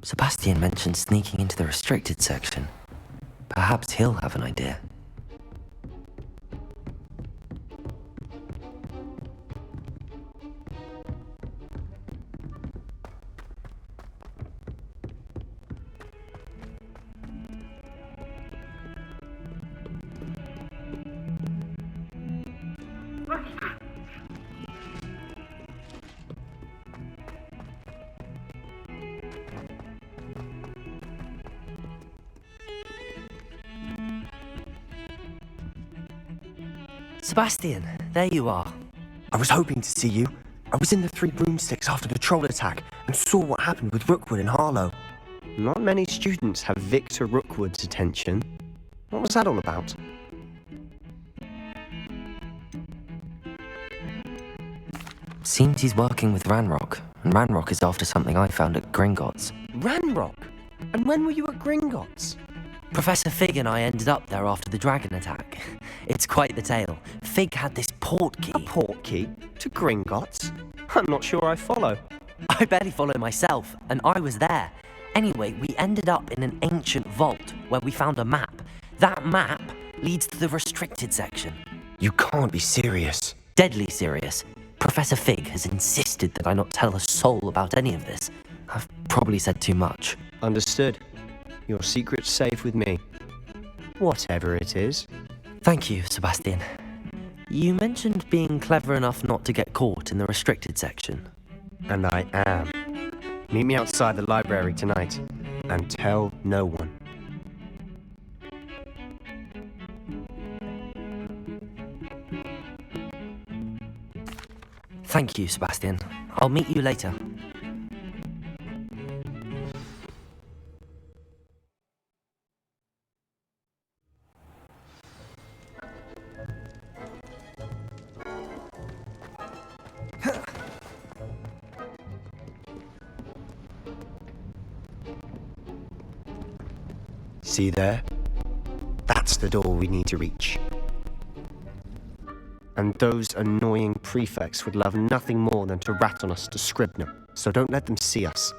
Sebastian mentioned sneaking into the restricted section. Perhaps he'll have an idea. Sebastian, there you are. I was hoping to see you. I was in the Three Broomsticks after the troll attack and saw what happened with Rookwood and Harlow. Not many students have Victor Rookwood's attention. What was that all about? Seems he's working with Ranrock, and Ranrock is after something I found at Gringotts. Ranrock? And when were you at Gringotts? Professor Fig and I ended up there after the dragon attack. It's quite the tale. Fig had this port key. A port key? To Gringotts? I'm not sure I follow. I barely follow myself, and I was there. Anyway, we ended up in an ancient vault where we found a map. That map leads to the restricted section. You can't be serious. Deadly serious. Professor Fig has insisted that I not tell a soul about any of this. I've probably said too much. Understood. Your secret's safe with me. Whatever it is. Thank you, Sebastian. You mentioned being clever enough not to get caught in the restricted section. And I am. Meet me outside the library tonight, and tell no one. Thank you, Sebastian. I'll meet you later. See there? That's the door we need to reach. And those annoying prefects would love nothing more than to rat on us to Scribner, so don't let them see us.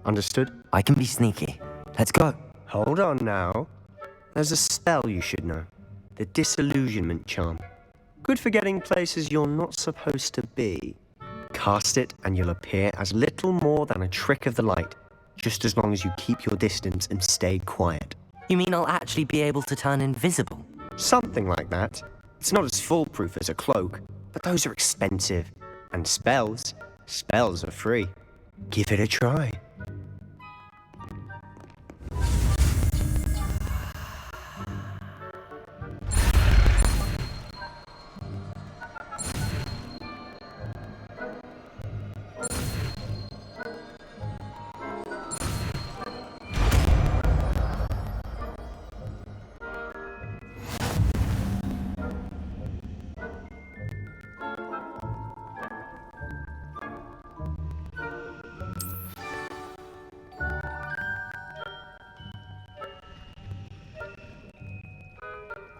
Understood? I can be sneaky. Let's go. Hold on now. There's a spell you should know. The Disillusionment Charm. Good for getting places you're not supposed to be. Cast it and you'll appear as little more than a trick of the light, just as long as you keep your distance and stay quiet. You mean I'll actually be able to turn invisible? Something like that. It's not as foolproof as a cloak, but those are expensive. And spells are free. Give it a try.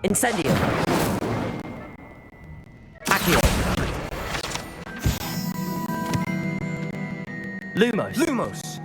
Incendio. Accio. Lumos. Lumos!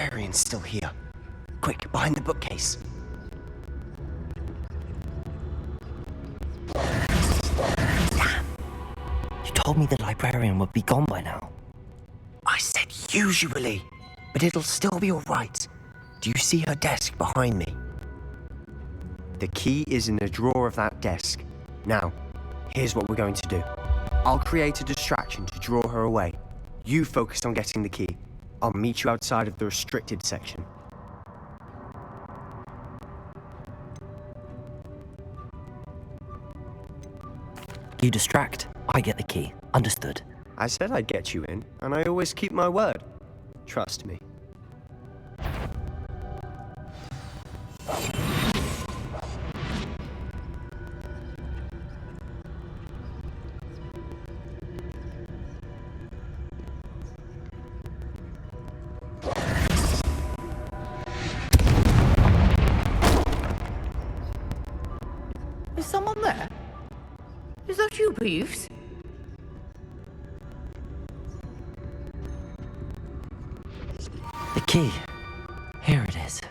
librarian's still here. Quick, behind the bookcase. You told me the librarian would be gone by now. I said usually, but it'll still be alright. Do you see her desk behind me? The key is in the drawer of that desk. Now, here's what we're going to do. I'll create a distraction to draw her away. You focus on getting the key. I'll meet you outside of the restricted section. You distract, I get the key. Understood. I said I'd get you in, and I always keep my word. Trust me. Is someone there? Is that you, Peeves? The key. Here it is.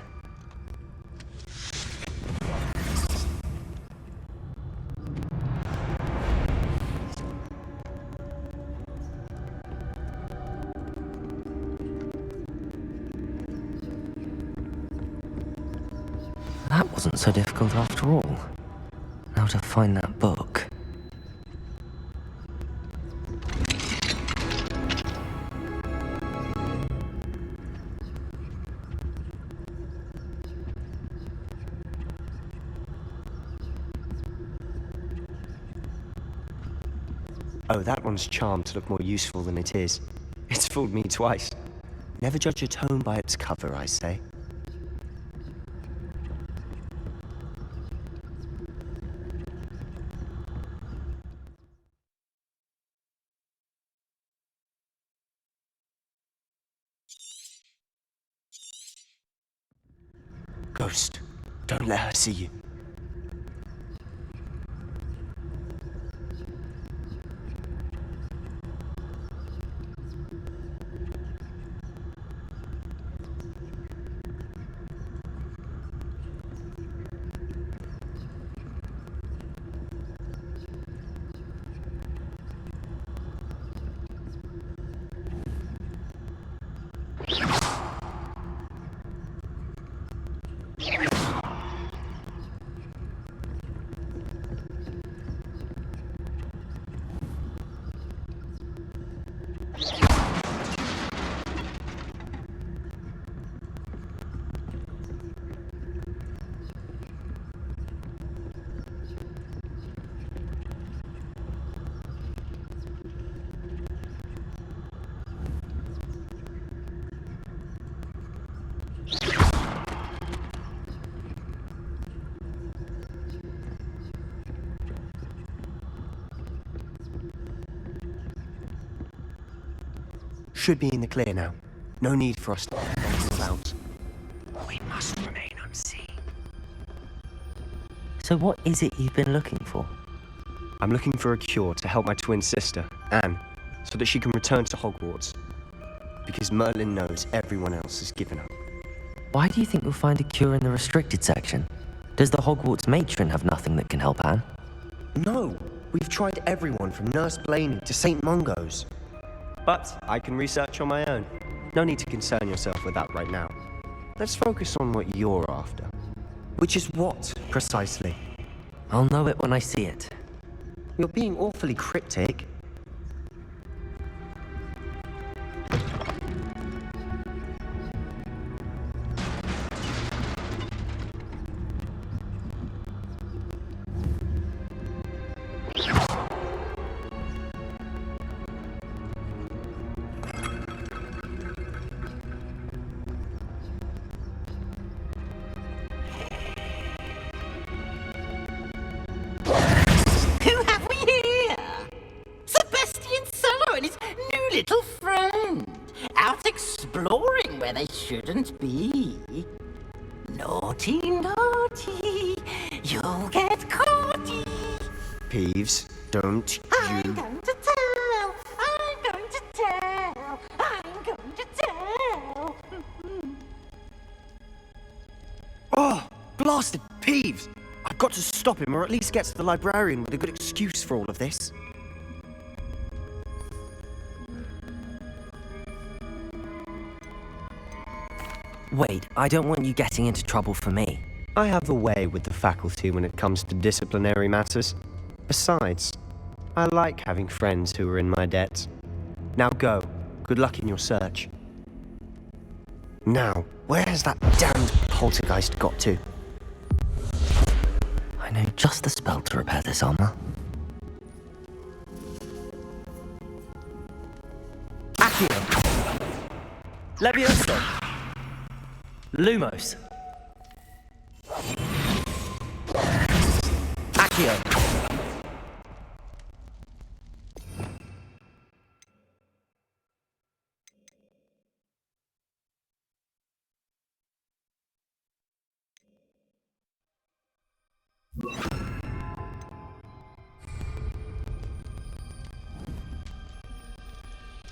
That wasn't so difficult after all. Now to find that book. Oh, that one's charmed to look more useful than it is. It's fooled me twice. Never judge a tome by its cover, I say. Ghost, don't let her see you. Should be in the clear now. No need for us to all about. We must remain unseen. So what is it you've been looking for? I'm looking for a cure to help my twin sister, Anne, so that she can return to Hogwarts. Because Merlin knows everyone else has given up. Why do you think you'll find a cure in the restricted section? Does the Hogwarts matron have nothing that can help Anne? No, we've tried everyone from Nurse Blaney to St. Mungo's. But I can research on my own. No need to concern yourself with that right now. Let's focus on what you're after. Which is what, precisely? I'll know it when I see it. You're being awfully cryptic. Who have we here? Sebastian Sallow and his new little friend. Out exploring where they shouldn't be. Naughty, naughty. You'll get caughty. Peeves, don't I'm you... going to tell. I'm going to tell. I'm going to tell. bastard Peeves! I've got to stop him or at least get to the librarian with a good excuse for all of this. Wait, I don't want you getting into trouble for me. I have a way with the faculty when it comes to disciplinary matters. Besides, I like having friends who are in my debt. Now go. Good luck in your search. Now, where has that damned poltergeist got to? I know just the spell to repair this armor. Accio! Levioso! Lumos! Accio!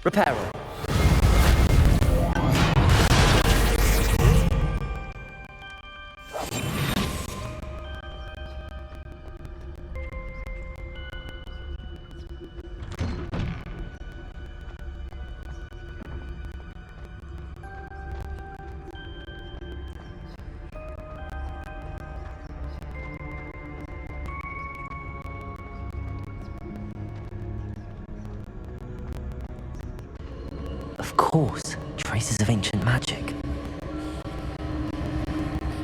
Reparo. Of course, traces of ancient magic.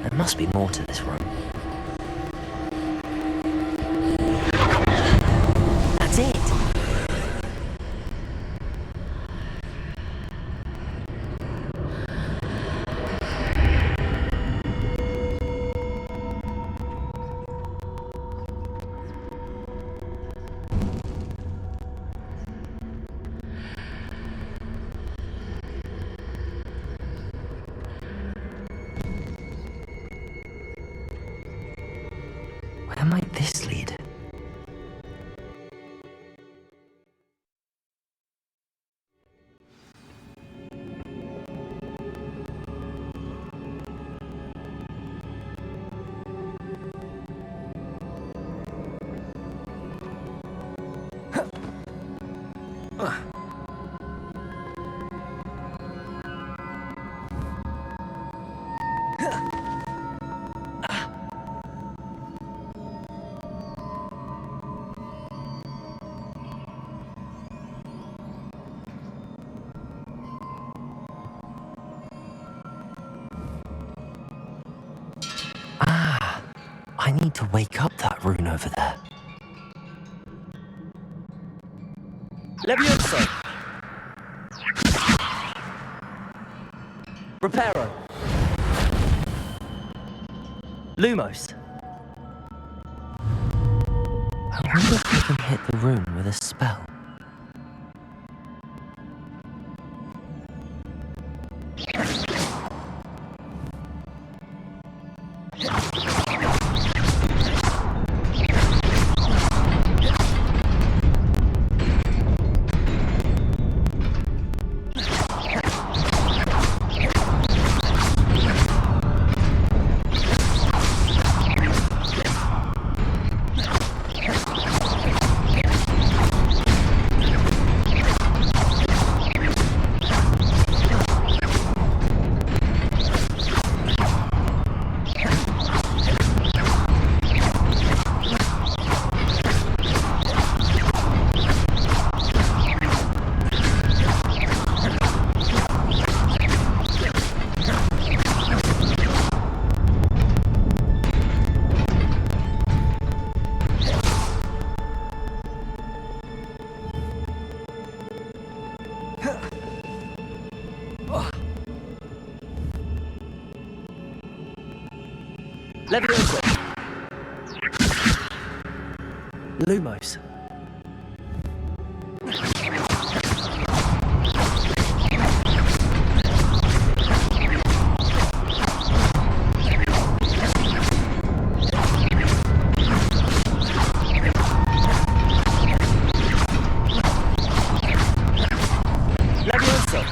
There must be more to this room. That's it! Where might this lead? I need to wake up that rune over there. Levioso! Reparo! Lumos! I wonder if I can hit the rune with a spell. Levioso! Lumos! Levioso!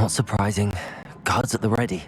Not surprising. Guards at the ready.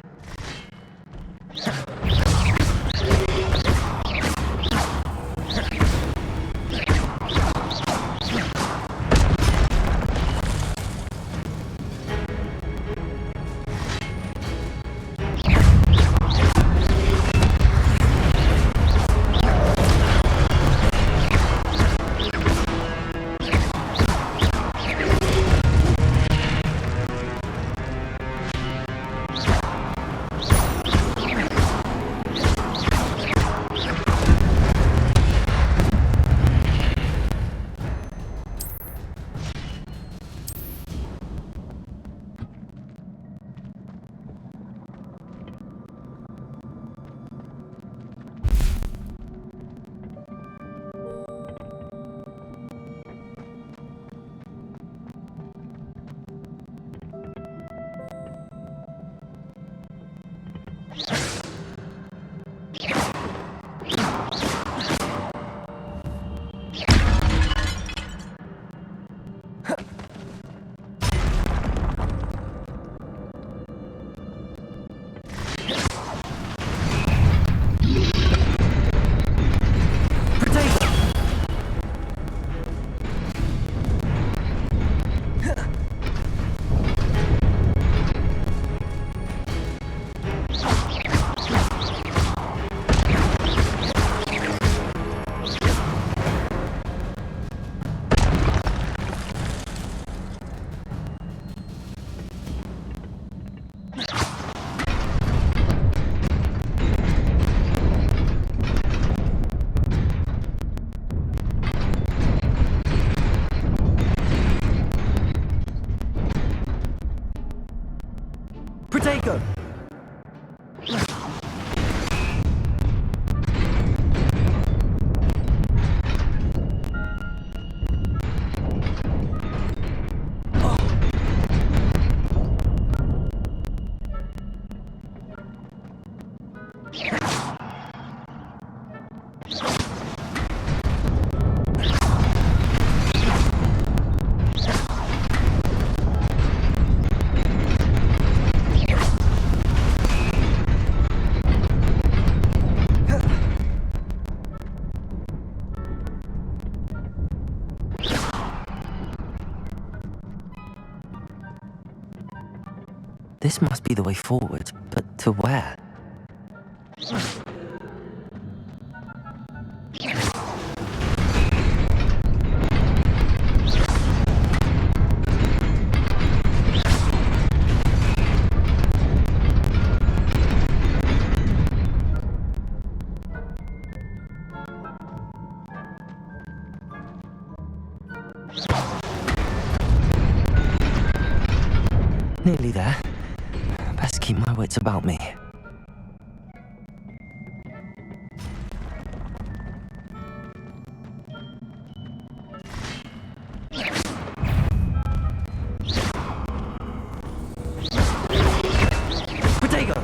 Protego! This must be the way forward, but to where? Nearly there. Best keep my wits about me. Protego!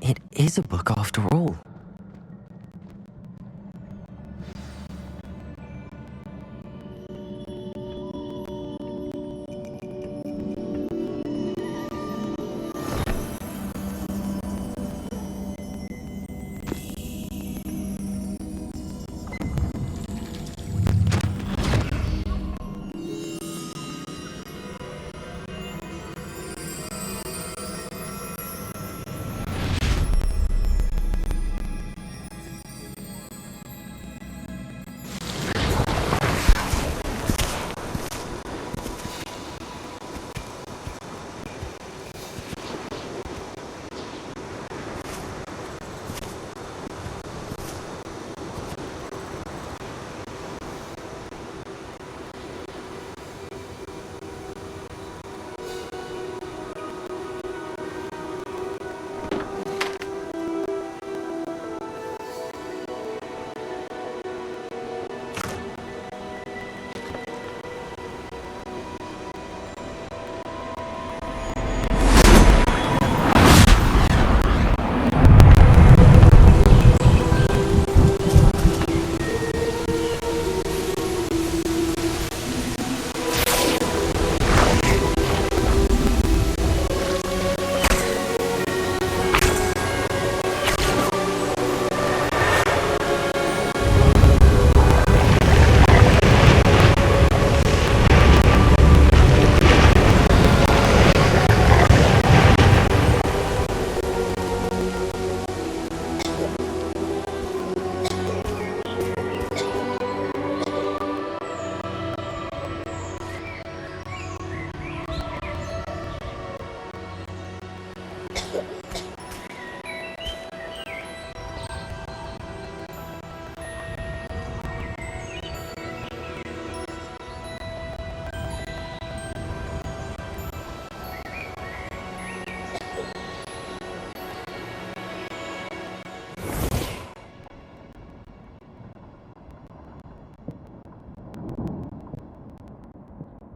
It is a book after all.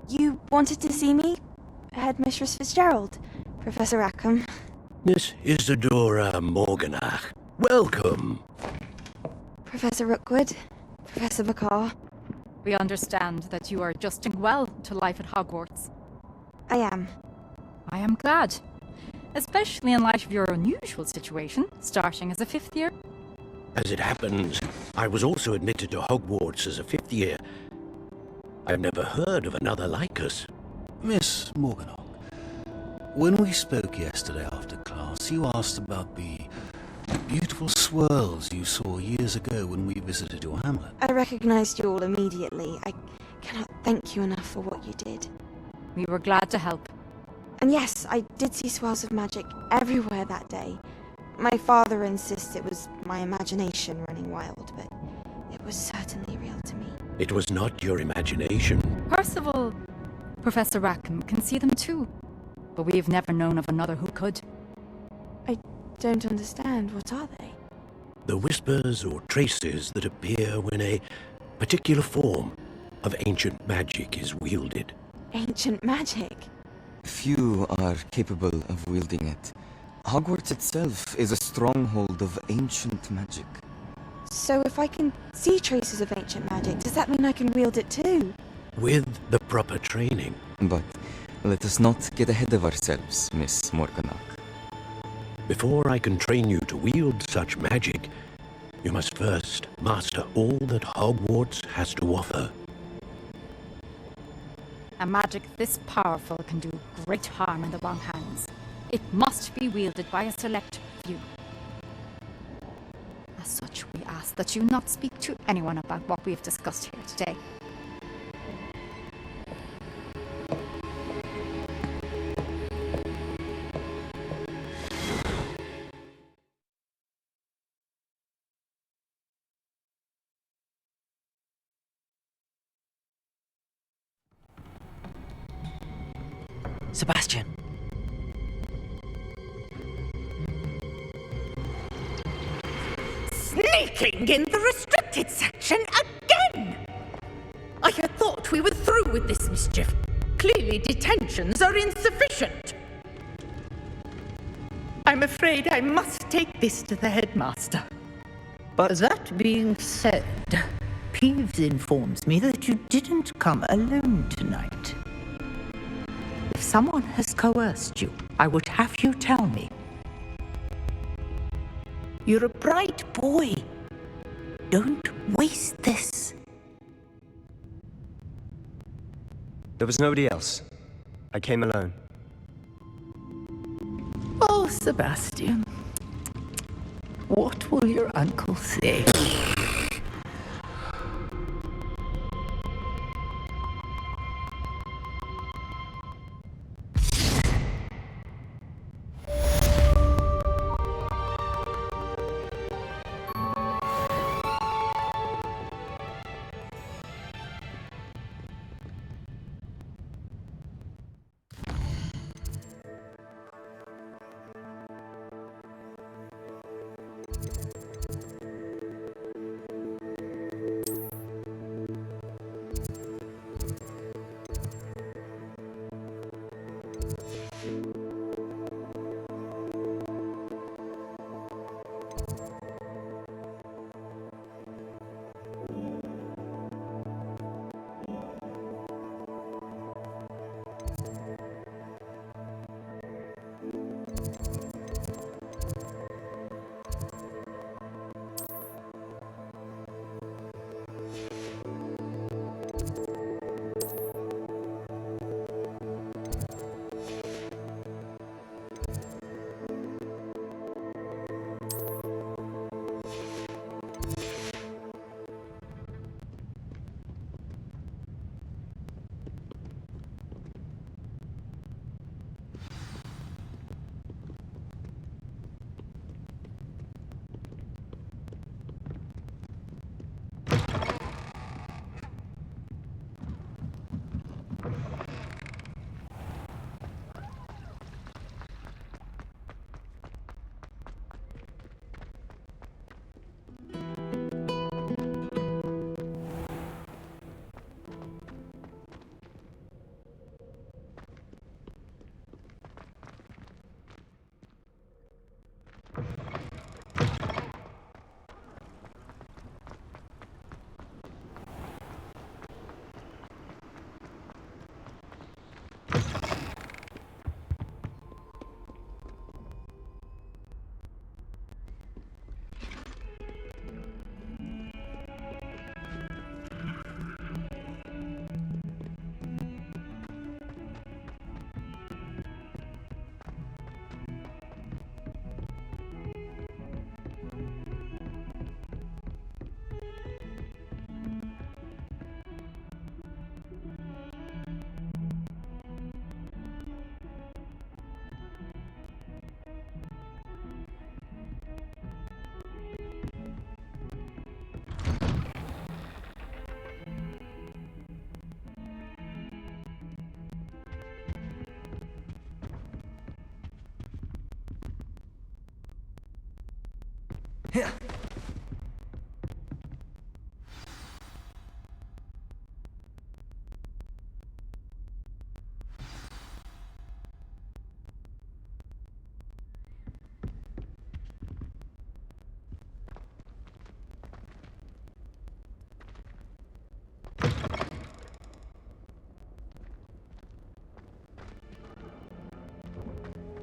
You wanted to see me? Headmistress Fitzgerald, Professor Rackham. Miss Isadora Morganach. Welcome. Professor Rookwood, Professor McCaw. We understand that you are adjusting well to life at Hogwarts. I am. I am glad. Especially in light of your unusual situation, starting as a fifth year. As it happens, I was also admitted to Hogwarts as a fifth year. I've never heard of another like us. Miss Morganach, when we spoke yesterday after class, you asked about the beautiful swirls you saw years ago when we visited your hamlet. I recognized you all immediately. I cannot thank you enough for what you did. We were glad to help. And yes, I did see swirls of magic everywhere that day. My father insists it was my imagination running wild, but it was certainly real to me. It was not your imagination. Percival, Professor Rackham can see them too. But we've never known of another who could. I don't understand. What are they? The whispers or traces that appear when a particular form of ancient magic is wielded. Ancient magic? Few are capable of wielding it. Hogwarts itself is a stronghold of ancient magic. So if I can see traces of ancient magic, does that mean I can wield it too? With the proper training. But let us not get ahead of ourselves, Miss Morganach. Before I can train you to wield such magic, you must first master all that Hogwarts has to offer. A magic this powerful can do great harm in the wrong hands. It must be wielded by a select few. As such, we ask that you not speak to anyone about what we have discussed here today. Sebastian. Sneaking in the restricted section again! I had thought we were through with this mischief. Clearly detentions are insufficient. I'm afraid I must take this to the headmaster. But that being said, Peeves informs me that you didn't come alone tonight. If someone has coerced you, I would have you tell me. You're a bright boy. Don't waste this. There was nobody else. I came alone. Oh, Sebastian. What will your uncle say?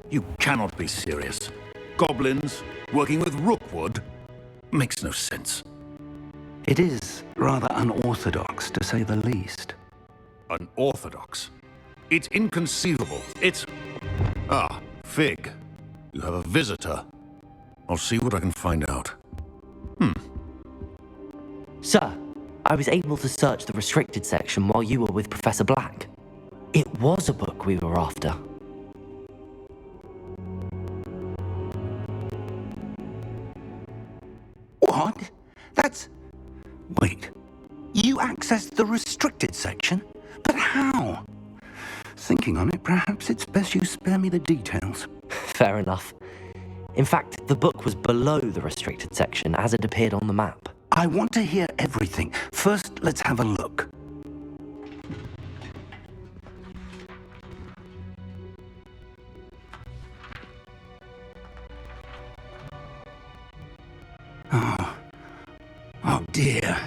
You cannot be serious. Goblins working with Rookwood? Makes no sense. It is rather unorthodox, to say the least. Unorthodox? It's inconceivable. It's... Ah, Fig. You have a visitor. I'll see what I can find out. Sir, I was able to search the restricted section while you were with Professor Black. It was a book we were after. What? That's... Wait. You accessed the restricted section? But how? Thinking on it, perhaps it's best you spare me the details. Fair enough. In fact, the book was below the restricted section as it appeared on the map. I want to hear everything. First, let's have a look. Oh dear.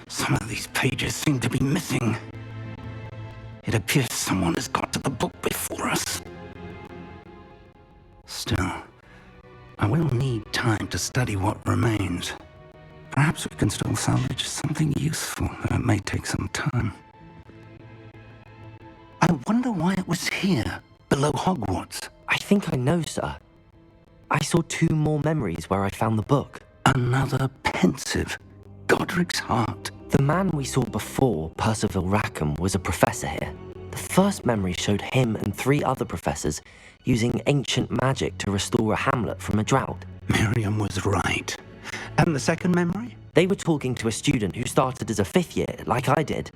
Some of these pages seem to be missing. It appears someone has got to the book before us. Still, I will need time to study what remains. Perhaps we can still salvage something useful, though it may take some time. I wonder why it was here, below Hogwarts. I think I know, sir. I saw 2 more memories where I found the book. Another pensive. Godric's heart. The man we saw before, Percival Rackham, was a professor here. The first memory showed him and 3 other professors using ancient magic to restore a hamlet from a drought. Miriam was right. And the second memory? They were talking to a student who started as a 5th year, like I did.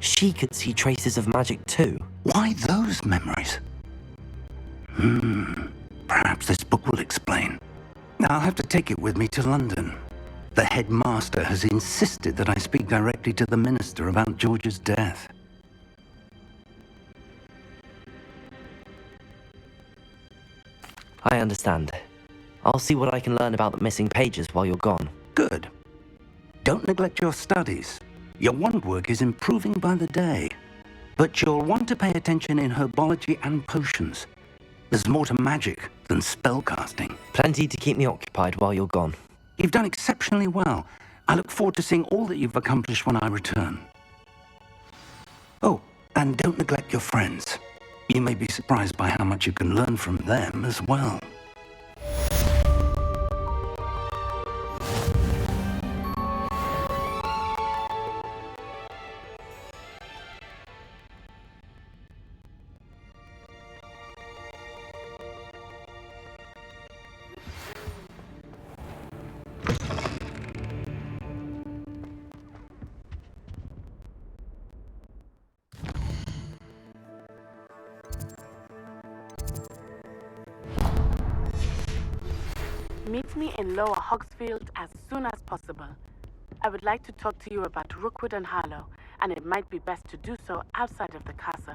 She could see traces of magic too. Why those memories? Perhaps this book will explain. I'll have to take it with me to London. The headmaster has insisted that I speak directly to the minister about George's death. I understand. I'll see what I can learn about the missing pages while you're gone. Good. Don't neglect your studies. Your wand work is improving by the day. But you'll want to pay attention in herbology and potions. There's more to magic than spellcasting. Plenty to keep me occupied while you're gone. You've done exceptionally well. I look forward to seeing all that you've accomplished when I return. Oh, and don't neglect your friends. You may be surprised by how much you can learn from them as well. Meet me in Lower Hogsfield as soon as possible. I would like to talk to you about Rookwood and Harlow, and it might be best to do so outside of the castle.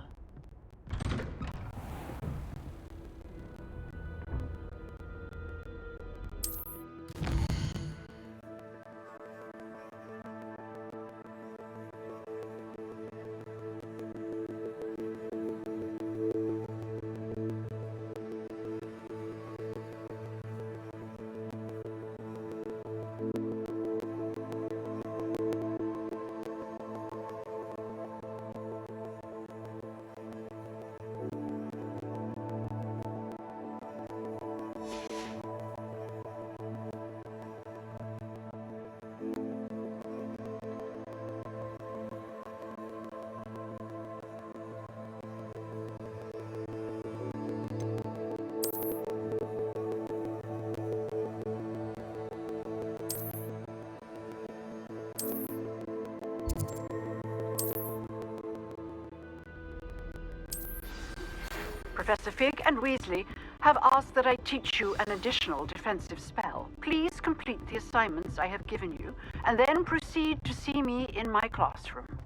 Professor Fig and Weasley have asked that I teach you an additional defensive spell. Please complete the assignments I have given you, and then proceed to see me in my classroom.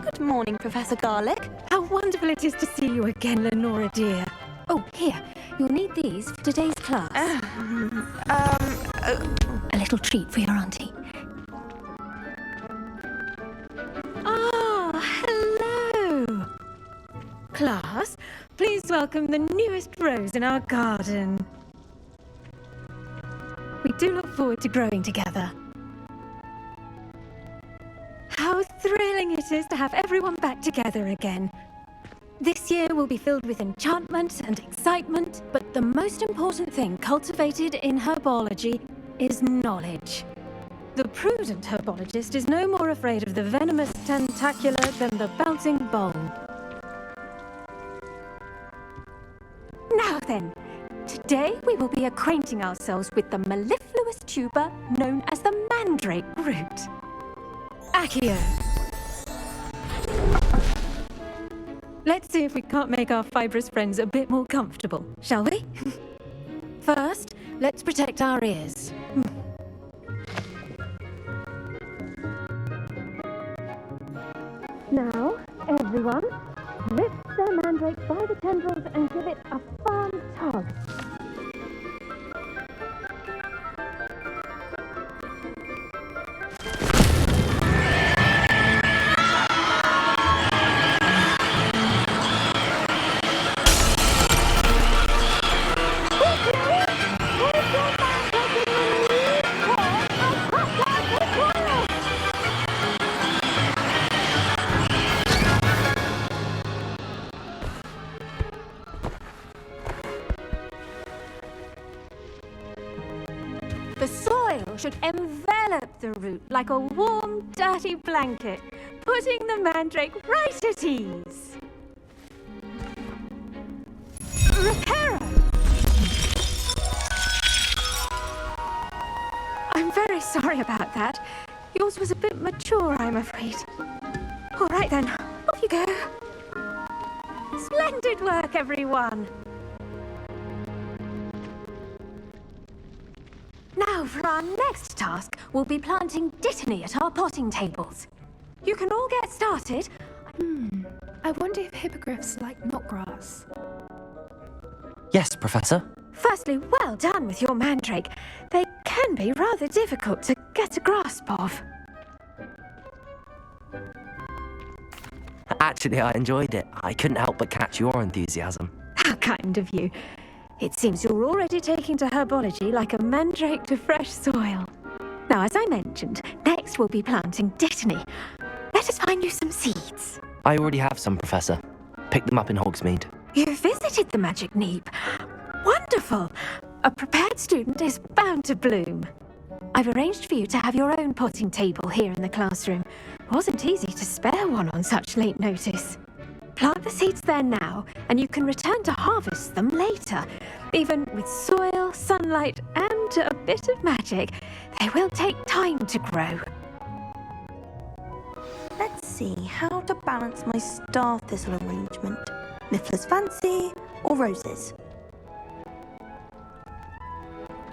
Good morning, Professor Garlic. How wonderful it is to see you again, Lenora dear. Oh, here. You'll need these for today's class. A little treat for your auntie. Ah, hello. Class, please welcome the newest rose in our garden. We do look forward to growing together. How thrilling it is to have everyone back together again. This year will be filled with enchantment and excitement, but the most important thing cultivated in herbology is knowledge. The prudent herbologist is no more afraid of the venomous tentacula than the bouncing bowl. Now then, today we will be acquainting ourselves with the mellifluous tuber known as the mandrake root. Accio. Let's see if we can't make our fibrous friends a bit more comfortable, shall we? First, let's protect our ears. Now, everyone, lift their mandrake by the tendrils and give it a firm tug. The soil should envelop the root like a warm, dirty blanket, putting the mandrake right at ease. Reparo! I'm very sorry about that. Yours was a bit mature, I'm afraid. All right then, off you go. Splendid work, everyone. Now, for our next task, we'll be planting dittany at our potting tables. You can all get started. I wonder if hippogriffs like knotgrass. Yes, Professor. Firstly, well done with your mandrake. They can be rather difficult to get a grasp of. Actually, I enjoyed it. I couldn't help but catch your enthusiasm. How kind of you. It seems you're already taking to herbology like a mandrake to fresh soil. Now, as I mentioned, next we'll be planting dittany. Let us find you some seeds. I already have some, Professor. Picked them up in Hogsmeade. You visited the Magic Neep. Wonderful! A prepared student is bound to bloom. I've arranged for you to have your own potting table here in the classroom. Wasn't easy to spare one on such late notice. Plant the seeds there now, and you can return to harvest them later. Even with soil, sunlight, and a bit of magic, they will take time to grow. Let's see how to balance my star thistle arrangement. Niffler's fancy or roses?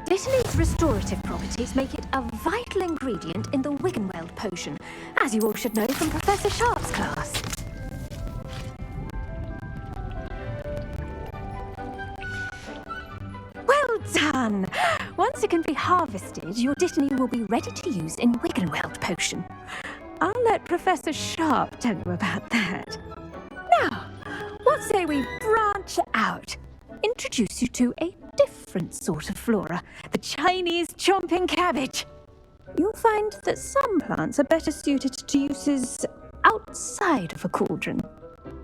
Dittany's restorative properties make it a vital ingredient in the Wiggenweld potion, as you all should know from Professor Sharp's class. Well done! Once it can be harvested, your Dittany will be ready to use in Wiggenweld potion. I'll let Professor Sharp tell you about that. Now, what say we branch out? Introduce you to a different sort of flora, the Chinese chomping cabbage. You'll find that some plants are better suited to uses outside of a cauldron.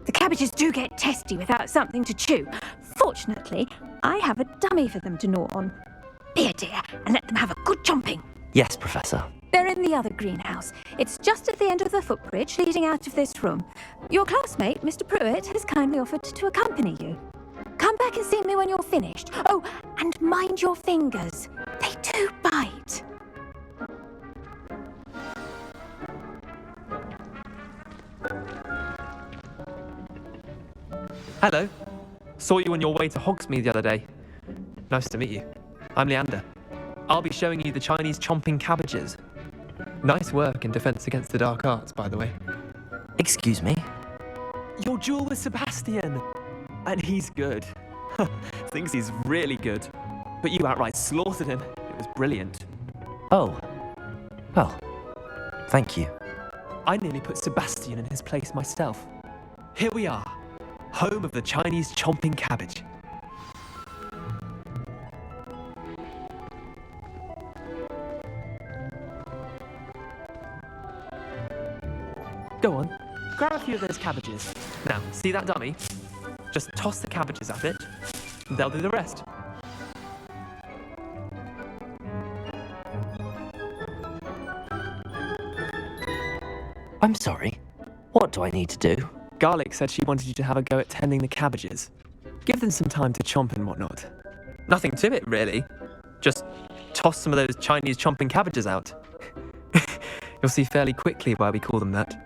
The cabbages do get testy without something to chew. Fortunately, I have a dummy for them to gnaw on. Be a dear and let them have a good chomping. Yes, Professor. They're in the other greenhouse. It's just at the end of the footbridge leading out of this room. Your classmate, Mr. Pruitt, has kindly offered to accompany you. Come back and see me when you're finished. Oh, and mind your fingers. They do bite. Hello. Saw you on your way to Hogsmeade the other day. Nice to meet you. I'm Leander. I'll be showing you the Chinese chomping cabbages. Nice work in Defense Against the Dark Arts, by the way. Excuse me? Your duel with Sebastian! And he's good. Thinks he's really good. But you outright slaughtered him. It was brilliant. Oh. Well, thank you. I nearly put Sebastian in his place myself. Here we are, home of the Chinese chomping cabbage. Go on, grab a few of those cabbages. Now, see that dummy? Just toss the cabbages at it, and they'll do the rest. I'm sorry. What do I need to do? Garlic said she wanted you to have a go at tending the cabbages. Give them some time to chomp and whatnot. Nothing to it, really. Just toss some of those Chinese chomping cabbages out. You'll see fairly quickly why we call them that.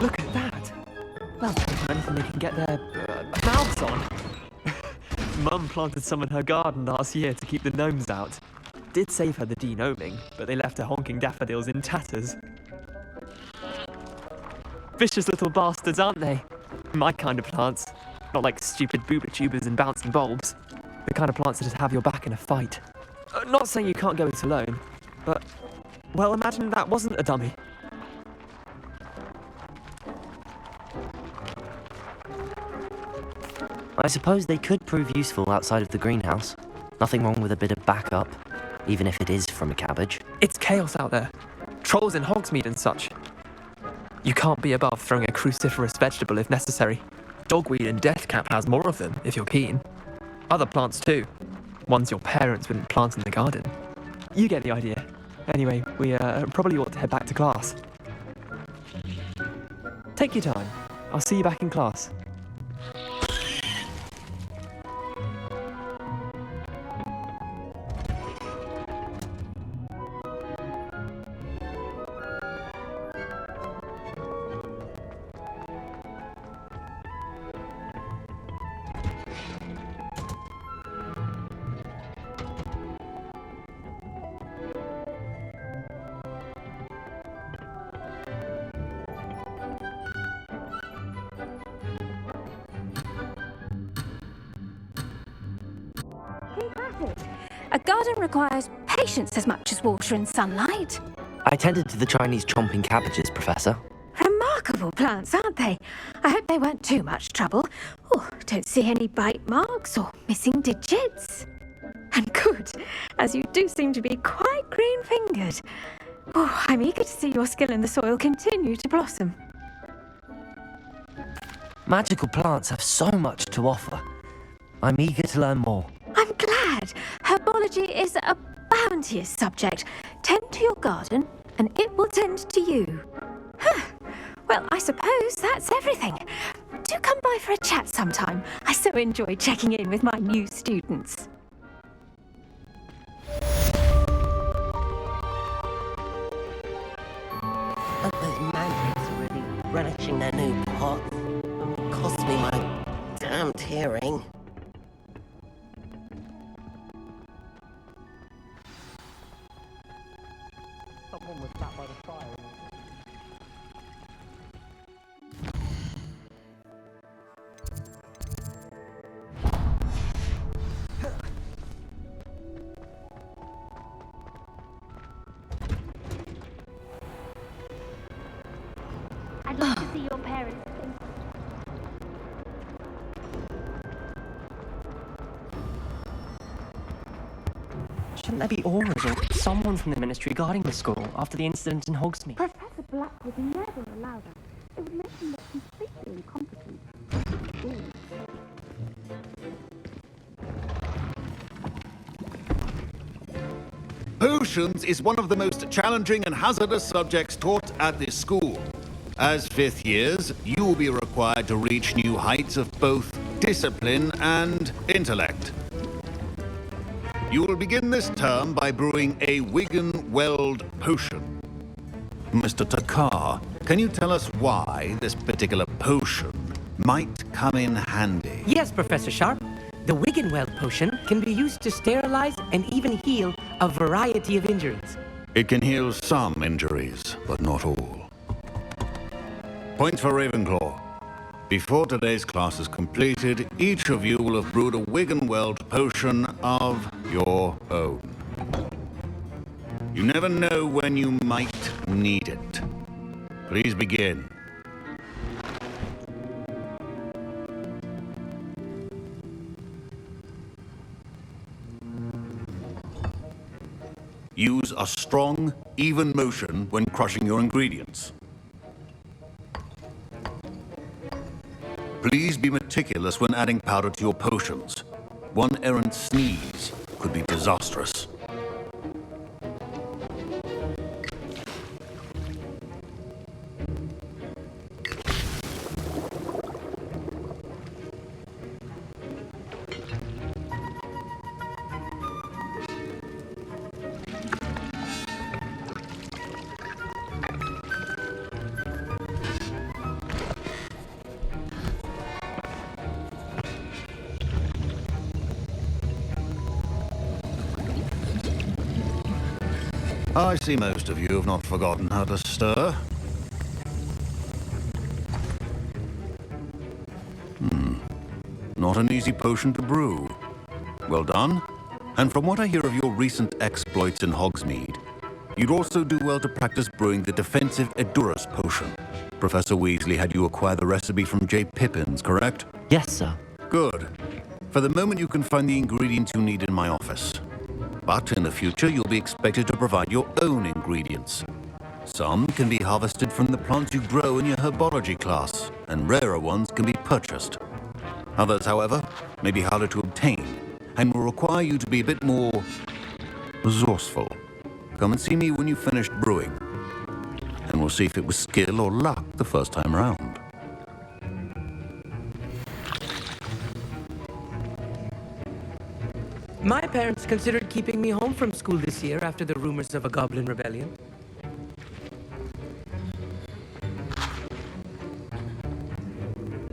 Look at that! Well, anything they can get their mouths on. Mum planted some in her garden last year to keep the gnomes out. Did save her the de-gnoming, but they left her honking daffodils in tatters. Vicious little bastards, aren't they? My kind of plants. Not like stupid booba tubers and bouncing bulbs. The kind of plants that just have your back in a fight. Not saying you can't go it alone, but, well, imagine that wasn't a dummy. I suppose they could prove useful outside of the greenhouse. Nothing wrong with a bit of backup, even if it is from a cabbage. It's chaos out there. Trolls in Hogsmeade and such. You can't be above throwing a cruciferous vegetable if necessary. Dogweed and deathcap has more of them, if you're keen. Other plants too. Ones your parents wouldn't plant in the garden. You get the idea. Anyway, we probably ought to head back to class. Take your time. I'll see you back in class. A garden requires patience as much as water and sunlight. I tended to the Chinese chomping cabbages, Professor. Remarkable plants, aren't they? I hope they weren't too much trouble. Oh, don't see any bite marks or missing digits. And good, as you do seem to be quite green-fingered. Oh, I'm eager to see your skill in the soil continue to blossom. Magical plants have so much to offer. I'm eager to learn more. I'm glad. Herbology is a bounteous subject. Tend to your garden, and it will tend to you. Huh. Well, I suppose that's everything. Do come by for a chat sometime. I so enjoy checking in with my new students. Those mandrake are really relishing their new pots. Cost me my damned hearing. Someone was sat by the fire. I'd like to see your parents. Shouldn't there be auras or someone from the ministry guarding the school after the incident in Hogsmeade? Professor Black would never allow that. It would make him look completely incompetent. Potions is one of the most challenging and hazardous subjects taught at this school. As fifth years, you will be required to reach new heights of both discipline and intellect. You will begin this term by brewing a Wigan-Weld potion. Mr. Takar, can you tell us why this particular potion might come in handy? Yes, Professor Sharp. The Wigan-Weld potion can be used to sterilize and even heal a variety of injuries. It can heal some injuries, but not all. Points for Ravenclaw. Before today's class is completed, each of you will have brewed a Wigan-Weld potion of your own. You never know when you might need it. Please begin. Use a strong, even motion when crushing your ingredients. Please be meticulous when adding powder to your potions. One errant sneeze could be disastrous. I see most of you have not forgotten how to stir. Not an easy potion to brew. Well done. And from what I hear of your recent exploits in Hogsmeade, you'd also do well to practice brewing the defensive Edurus potion. Professor Weasley had you acquire the recipe from J. Pippins, correct? Yes, sir. Good. For the moment, you can find the ingredients you need in my office. But in the future, you'll be expected to provide your own ingredients. Some can be harvested from the plants you grow in your herbology class, and rarer ones can be purchased. Others, however, may be harder to obtain, and will require you to be a bit more resourceful. Come and see me when you've finished brewing, and we'll see if it was skill or luck the first time around. My parents considered keeping me home from school this year after the rumors of a goblin rebellion.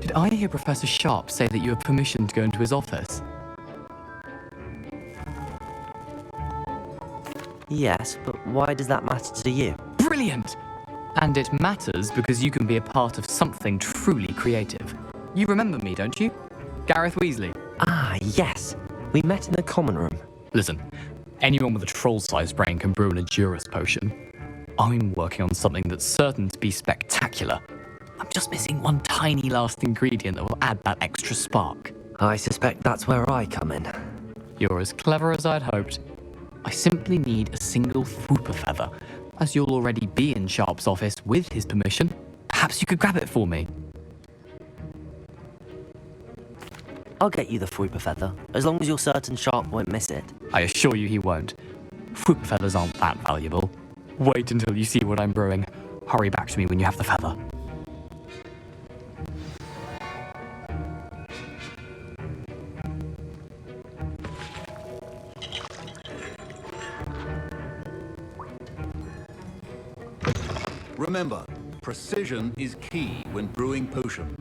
Did I hear Professor Sharp say that you have permission to go into his office? Yes, but why does that matter to you? Brilliant! And it matters because you can be a part of something truly creative. You remember me, don't you? Gareth Weasley. Ah, yes. We met in the common room. Listen, anyone with a troll-sized brain can brew an Endurance potion. I'm working on something that's certain to be spectacular. I'm just missing one tiny last ingredient that will add that extra spark. I suspect that's where I come in. You're as clever as I'd hoped. I simply need a single Whooper feather. As you'll already be in Sharp's office with his permission, perhaps you could grab it for me. I'll get you the Whooper feather, as long as you're certain Sharp won't miss it. I assure you he won't. Whooper feathers aren't that valuable. Wait until you see what I'm brewing. Hurry back to me when you have the feather. Remember, precision is key when brewing potions.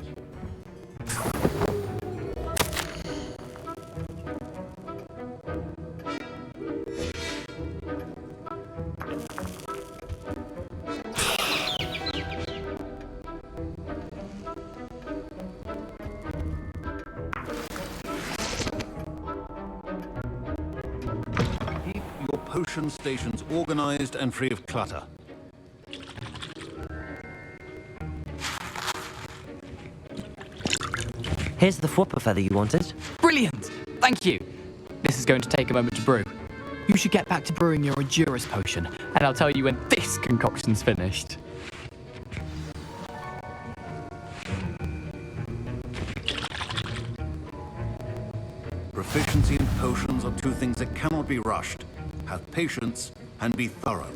Keep your potion stations organized and free of clutter. Here's the Whooper feather you wanted. Brilliant! Thank you! This is going to take a moment to brew. You should get back to brewing your Endurance potion, and I'll tell you when this concoction's finished. Proficiency in potions are two things that cannot be rushed. Have patience and be thorough.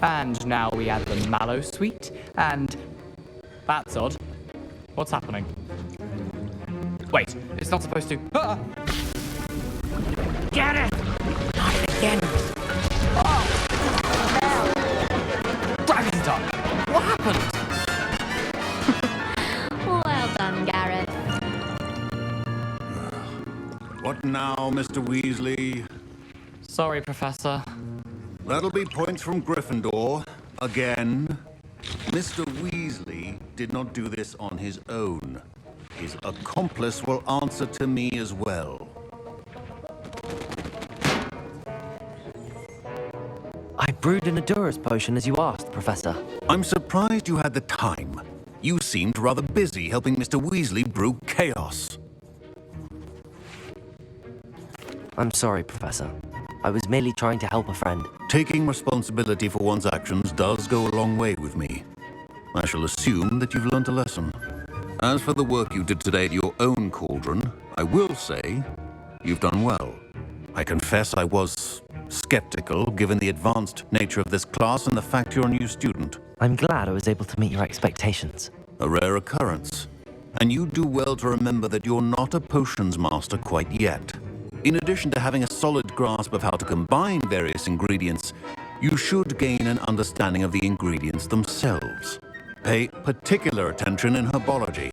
And now we add the mallow sweet, and... That's odd. What's happening? Wait, it's not supposed to... Ah! Get it! Not it again! Dragon's Tongue! What happened? Well done, Gareth. What now, Mr. Weasley? Sorry, Professor. That'll be points from Gryffindor. Again. Mr. Weasley did not do this on his own. His accomplice will answer to me as well. I brewed an Adurus potion as you asked, Professor. I'm surprised you had the time. You seemed rather busy helping Mr. Weasley brew chaos. I'm sorry, Professor. I was merely trying to help a friend. Taking responsibility for one's actions does go a long way with me. I shall assume that you've learnt a lesson. As for the work you did today at your own cauldron, I will say you've done well. I confess I was skeptical, given the advanced nature of this class and the fact you're a new student. I'm glad I was able to meet your expectations. A rare occurrence. And you do well to remember that you're not a potions master quite yet. In addition to having a solid grasp of how to combine various ingredients, you should gain an understanding of the ingredients themselves. Pay particular attention in herbology.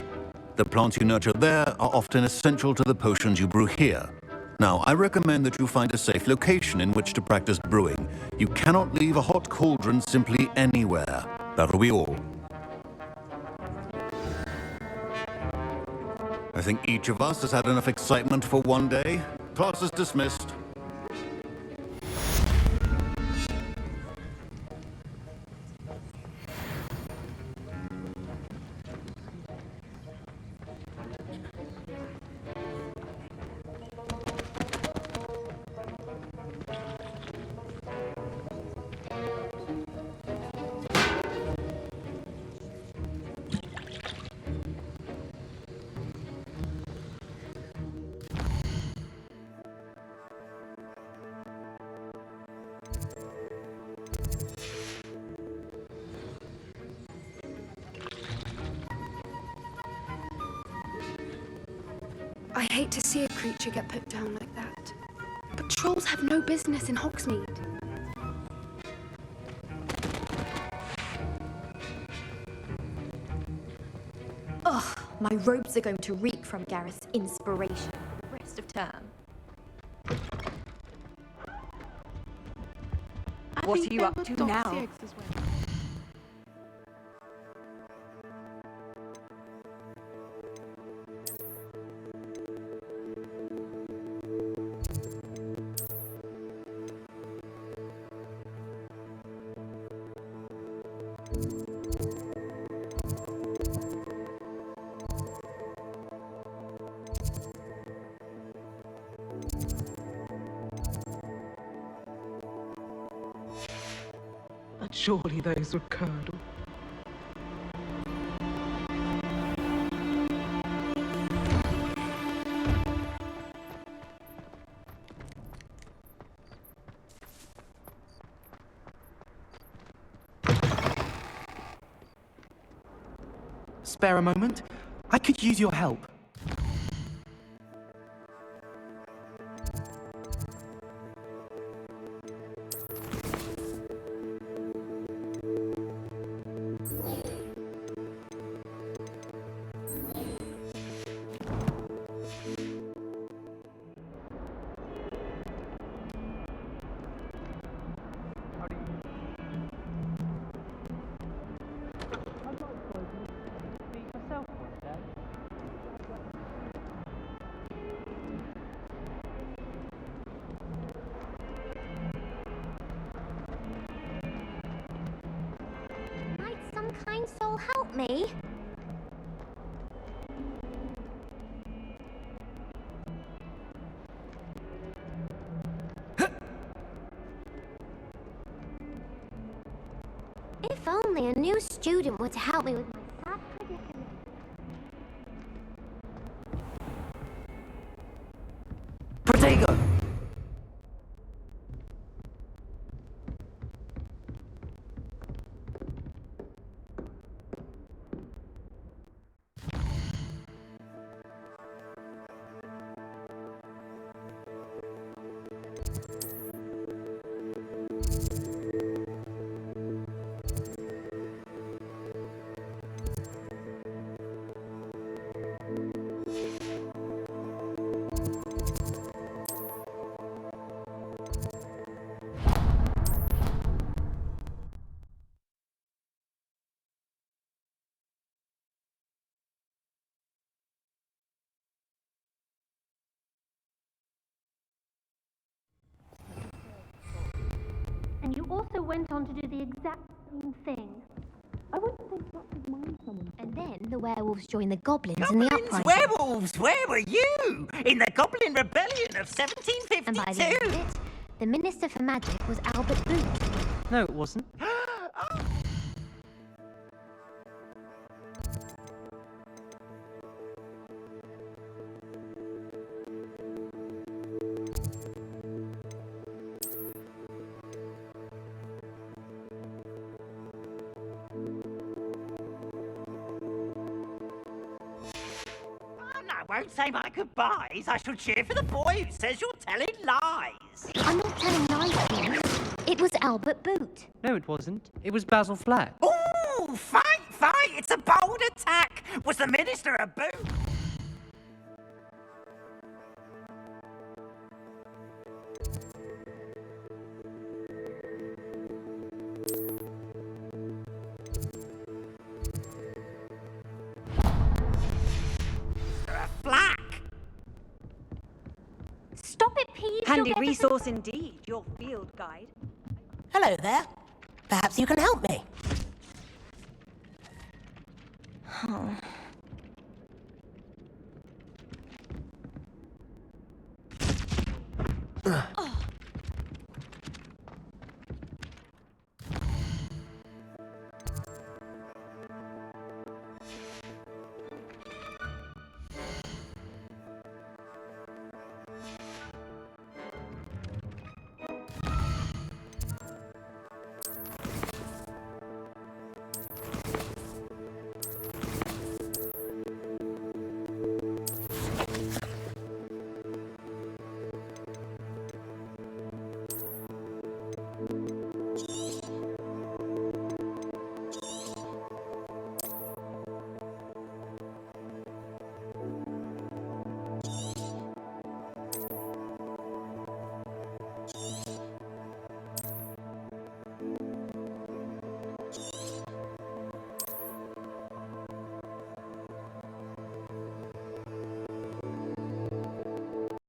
The plants you nurture there are often essential to the potions you brew here. Now, I recommend that you find a safe location in which to practice brewing. You cannot leave a hot cauldron simply anywhere. That'll be all. I think each of us has had enough excitement for one day. Class is dismissed. I hate to see a creature get put down like that. But trolls have no business in Hogsmeade. Ugh, my robes are going to reek from Gareth's inspiration for the rest of term. What are you up to now? But surely those were curdled. Spare a moment? I could use your help. Might some kind soul help me? If only a new student were to help me with my sad predicament. Protego! time, you also went on to do the exact same thing. I wouldn't say such as mine someone. And then the werewolves joined the goblins in the uprising. Werewolves, where were you? In the Goblin Rebellion of 1752? And by the end of it, the Minister for Magic was Albert Booth. No, it wasn't. I won't say my goodbyes. I shall cheer for the boy who says you're telling lies. I'm not telling lies, please. It was Albert Boot. No, it wasn't. It was Basil Flat. Ooh, fight! It's a bold attack. Was the minister a boot? Stop it, Peeves. Handy resource indeed, your field guide. Hello there. Perhaps you can help me.